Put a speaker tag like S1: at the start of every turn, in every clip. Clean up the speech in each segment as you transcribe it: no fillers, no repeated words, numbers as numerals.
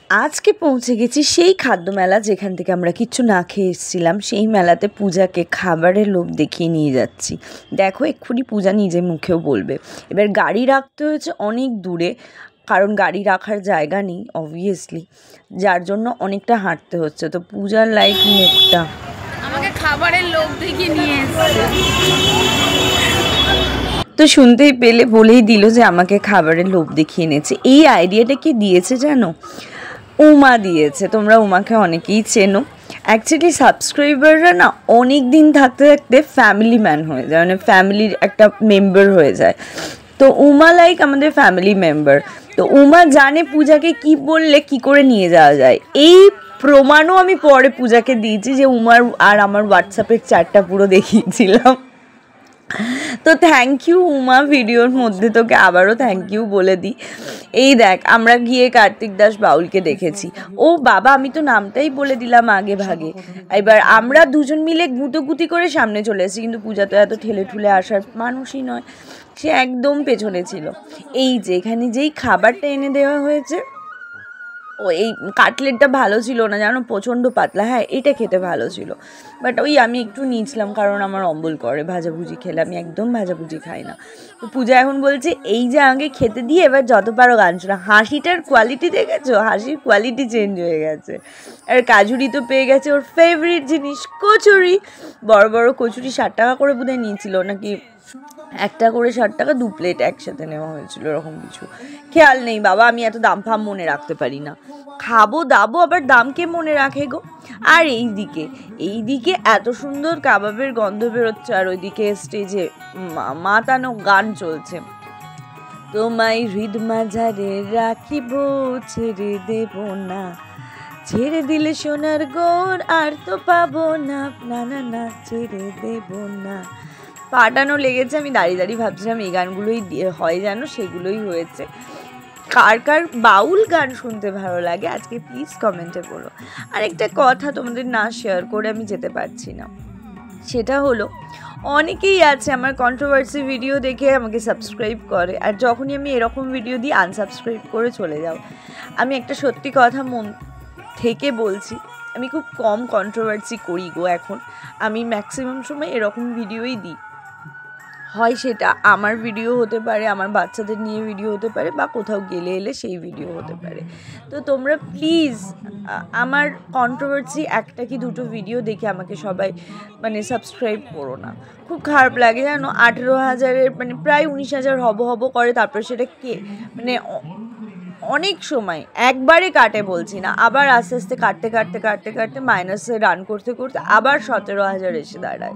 S1: আজকে পৌঁছে গেছি সেই খাদ্য মেলা যেখান থেকে আমরা কিচ্ছু না খেয়ে এসেছিলাম। সেই মেলাতে পূজাকে খাবারের লোভ দেখিয়ে নিয়ে যাচ্ছি। দেখো এক্ষুনি পূজা নিজে মুখেও বলবে। এবার গাড়ি রাখতে হয়েছে অনেক দূরে, কারণ গাড়ি রাখার জায়গা নেই অবভিয়াসলি, যার জন্য অনেকটা হাঁটতে হচ্ছে। তো পূজার লাইক মুখটা
S2: আমাকে খাবারের লোভ দেখিয়ে নিয়ে এসেছে।
S1: তো শুনতেই পেলে বলেই দিল যে আমাকে খাবারের লোভ দেখিয়ে এনেছে। এই আইডিয়াটা কি দিয়েছে জানো? উমা দিয়েছে। তোমরা উমাকে অনেকেই চেনো। অ্যাকচুয়ালি সাবস্ক্রাইবাররা না অনেক দিন থাকতে থাকতে ফ্যামিলি ম্যান হয়ে যায়, মানে ফ্যামিলির একটা মেম্বার হয়ে যায়। তো উমা লাইক আমাদের ফ্যামিলি মেম্বার। তো উমা জানে পূজাকে কি বললে কি করে নিয়ে যাওয়া যায়। এই প্রমাণও আমি পরে পূজাকে দিয়েছি, যে উমার আর আমার হোয়াটসঅ্যাপের চ্যাটটা পুরো দেখিয়েছিলাম। তো থ্যাংক ইউ উমা, ভিডিওর মধ্যে তোকে আবারও থ্যাংক ইউ বলে দিই। এই দেখ আমরা গিয়ে কার্তিক দাস বাউলকে দেখেছি। ও বাবা, আমি তো নামটাই বলে দিলাম আগে ভাগে। এবার আমরা দুজন মিলে গুঁতোগুতি করে সামনে চলে এসেছি, কিন্তু পূজা তো এত ঠেলে ঠুলে আসার মানুষই নয়, সে একদম পেছনে ছিল। এই যে এখানে যেই খাবারটা এনে দেওয়া হয়েছে, ও এই কাটলেটটা ভালো ছিল না জানো, প্রচণ্ড পাতলা। হ্যাঁ এটা খেতে ভালো ছিল, বাট ওই আমি একটু নিয়েছিলাম কারণ আমার অম্বল করে ভাজাভুজি খেলে, আমি একদম ভাজাভুজি খাই না। তো পূজা এখন বলছে এই যে আগে খেতে দিয়ে এবার যত পারো গান শোনা। হাসিটার কোয়ালিটি দেখেছো? হাসির কোয়ালিটি চেঞ্জ হয়ে গেছে। আর কাজুরি তো পেয়ে গেছে ওর ফেভারিট জিনিস, কচুরি। বড় বড় কচুরি 60 টাকা করে বোধহয় নিয়েছিল, নাকি একটা করে 60 টাকা 2 প্লেট একসাথে নেওয়া হয়েছিল, এরকম কিছু খেয়াল নেই বাবা, আমি এত দাম ফাম মনে রাখতে পারি না। খাবো দাবো আবার দাম কে মনে রাখে গো। আর এইদিকে এত সুন্দর কাবাবের গন্ধ বেরোচ্ছে, আর ওইদিকে স্টেজে মাতানো গান চলছে। তোমায় হৃদ মাঝারে রাখিব, ছেড়ে দেব না, ছেড়ে দিলে সোনার গোর আর তো পাবো না, না না না ছেড়ে দেব না। পাটানো লেগেছে, আমি দাঁড়িয়ে দাঁড়িয়ে ভাবছিলাম এই গানগুলোই হয় যেন, সেগুলোই হয়েছে। কার কার বাউল গান শুনতে ভালো লাগে আজকে প্লিজ কমেন্টে বলো। আর একটা কথা তোমাদের না শেয়ার করে আমি যেতে পারছি না, সেটা হলো অনেকেই আছে আমার কন্ট্রোভার্সি ভিডিও দেখে আমাকে সাবস্ক্রাইব করে, আর যখনই আমি এরকম ভিডিও দিই আনসাবস্ক্রাইব করে চলে যাও। আমি একটা সত্যি কথা মন থেকে বলছি, আমি খুব কম কন্ট্রোভার্সি করি গো এখন। আমি ম্যাক্সিমাম সময় এরকম ভিডিওই দিই, হয় সেটা আমার ভিডিও হতে পারে, আমার বাচ্চাদের নিয়ে ভিডিও হতে পারে, বা কোথাও গেলে এলে সেই ভিডিও হতে পারে। তো তোমরা প্লিজ আমার কন্ট্রোভার্সি একটা কি দুটো ভিডিও দেখে আমাকে সবাই মানে সাবস্ক্রাইব করো না। খুব খারাপ লাগে জানো, 18,000-এর মানে প্রায় 19,000 হব করে, তারপর সেটা কে মানে অনেক সময় একবারে কাটে বলছি না, আবার আস্তে আস্তে কাটতে মাইনাসে রান করতে করতে আবার 17,000 এসে দাঁড়ায়।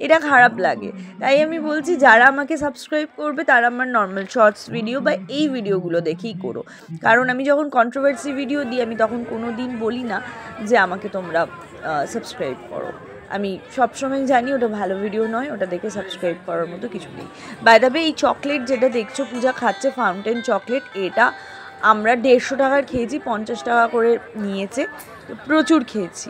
S1: এটা খারাপ লাগে। তাই আমি বলছি যারা আমাকে সাবস্ক্রাইব করবে তারা আমার নর্মাল শর্টস ভিডিও বা এই ভিডিওগুলো দেখেই করো, কারণ আমি যখন কন্ট্রোভার্সি ভিডিও দিই আমি তখন কোনো দিন বলি না যে আমাকে তোমরা সাবস্ক্রাইব করো। আমি সবসময় জানি ওটা ভালো ভিডিও নয়, ওটা দেখে সাবস্ক্রাইব করার মতো কিছু নেই। বাই দ্য ওয়ে, এই চকলেট যেটা দেখছো পূজা খাচ্ছে, ফাউন্টেন চকলেট, এটা আমরা 150 টাকার খেয়েছি, 50 টাকা করে নিয়েছে, তো প্রচুর খেয়েছি।